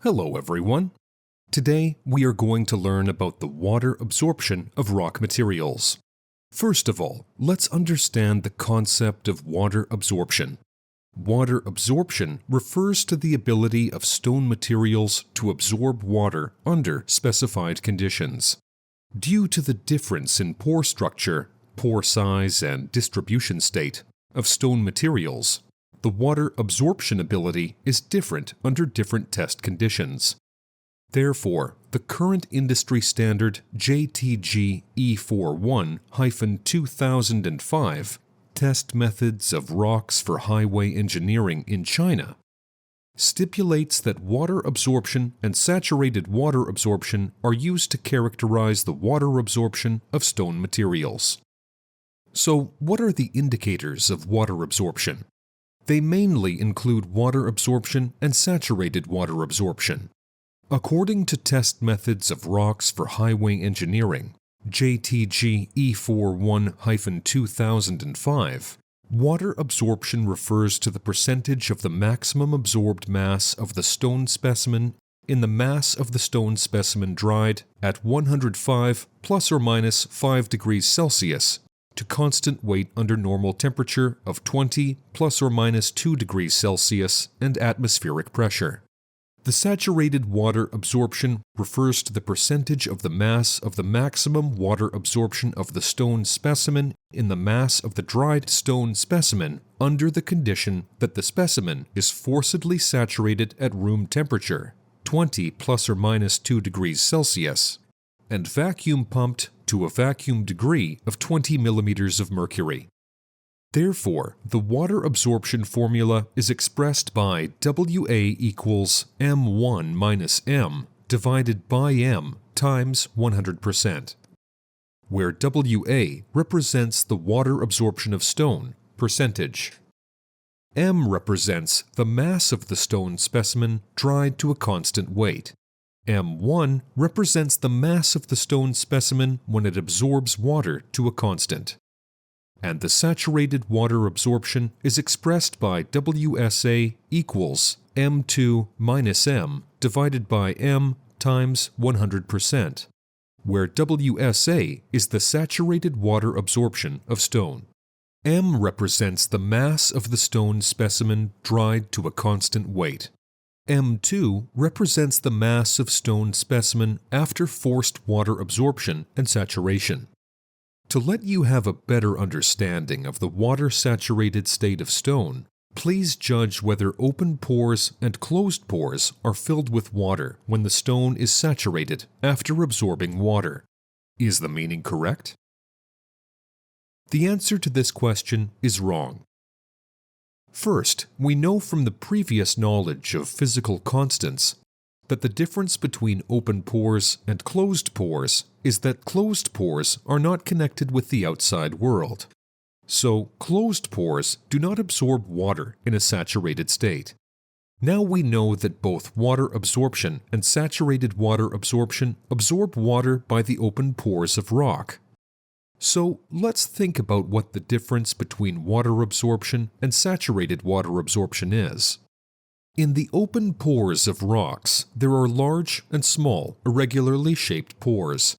Hello everyone. Today we are going to learn about the water absorption of rock materials. First of all, let's understand the concept of water absorption. Water absorption refers to the ability of stone materials to absorb water under specified conditions. Due to the difference in pore structure, pore size, and distribution state of stone materials, the water absorption ability is different under different test conditions. Therefore, the current industry standard JTG E41-2005 Test Methods of Rocks for Highway Engineering in China stipulates that water absorption and saturated water absorption are used to characterize the water absorption of stone materials. So, what are the indicators of water absorption? They mainly include water absorption and saturated water absorption. According to Test Methods of Rocks for Highway Engineering, JTG E41-2005, water absorption refers to the percentage of the maximum absorbed mass of the stone specimen in the mass of the stone specimen dried at 105 plus or minus 5 degrees Celsius to constant weight under normal temperature of 20 plus or minus 2 degrees Celsius and atmospheric pressure. The saturated water absorption refers to the percentage of the mass of the maximum water absorption of the stone specimen in the mass of the dried stone specimen under the condition that the specimen is forcibly saturated at room temperature, 20 plus or minus 2 degrees Celsius, and vacuum pumped to a vacuum degree of 20 millimeters of mercury. Therefore, the water absorption formula is expressed by WA equals M1 minus M divided by M times 100%, where WA represents the water absorption of stone, percentage. M represents the mass of the stone specimen dried to a constant weight. M1 represents the mass of the stone specimen when it absorbs water to a constant. And the saturated water absorption is expressed by WSA equals M2 minus M divided by M times 100%, where WSA is the saturated water absorption of stone. M represents the mass of the stone specimen dried to a constant weight. M2 represents the mass of stone specimen after forced water absorption and saturation. To let you have a better understanding of the water-saturated state of stone, please judge whether open pores and closed pores are filled with water when the stone is saturated after absorbing water. Is the meaning correct? The answer to this question is wrong. First, we know from the previous knowledge of physical constants that the difference between open pores and closed pores is that closed pores are not connected with the outside world. So, closed pores do not absorb water in a saturated state. Now we know that both water absorption and saturated water absorption absorb water by the open pores of rock. So, let's think about what the difference between water absorption and saturated water absorption is. In the open pores of rocks, there are large and small, irregularly shaped pores.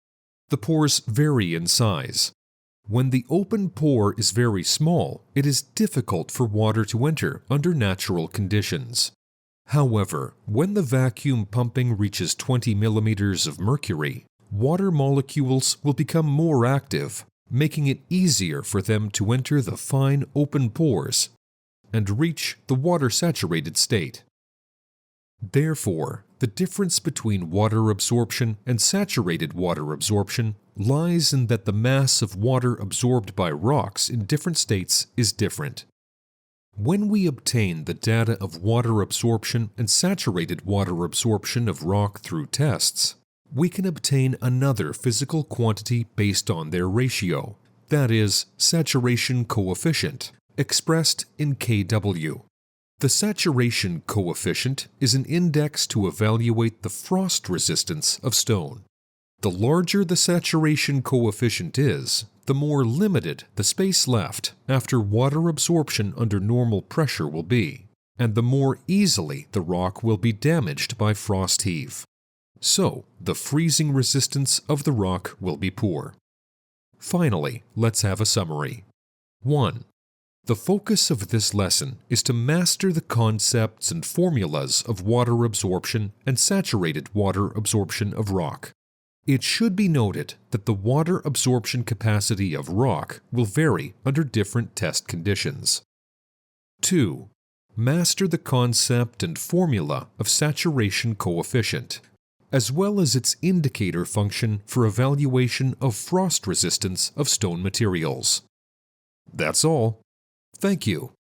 The pores vary in size. When the open pore is very small, it is difficult for water to enter under natural conditions. However, when the vacuum pumping reaches 20 millimeters of mercury, water molecules will become more active, making it easier for them to enter the fine open pores and reach the water-saturated state. Therefore, the difference between water absorption and saturated water absorption lies in that the mass of water absorbed by rocks in different states is different. When we obtain the data of water absorption and saturated water absorption of rock through tests, we can obtain another physical quantity based on their ratio, that is, saturation coefficient, expressed in kW. The saturation coefficient is an index to evaluate the frost resistance of stone. The larger the saturation coefficient is, the more limited the space left after water absorption under normal pressure will be. and the more easily the rock will be damaged by frost heave. So, the freezing resistance of the rock will be poor. Finally, let's have a summary. 1. The focus of this lesson is to master the concepts and formulas of water absorption and saturated water absorption of rock. It should be noted that the water absorption capacity of rock will vary under different test conditions. 2. Master the concept and formula of saturation coefficient, as well as its indicator function for evaluation of frost resistance of stone materials. That's all. Thank you.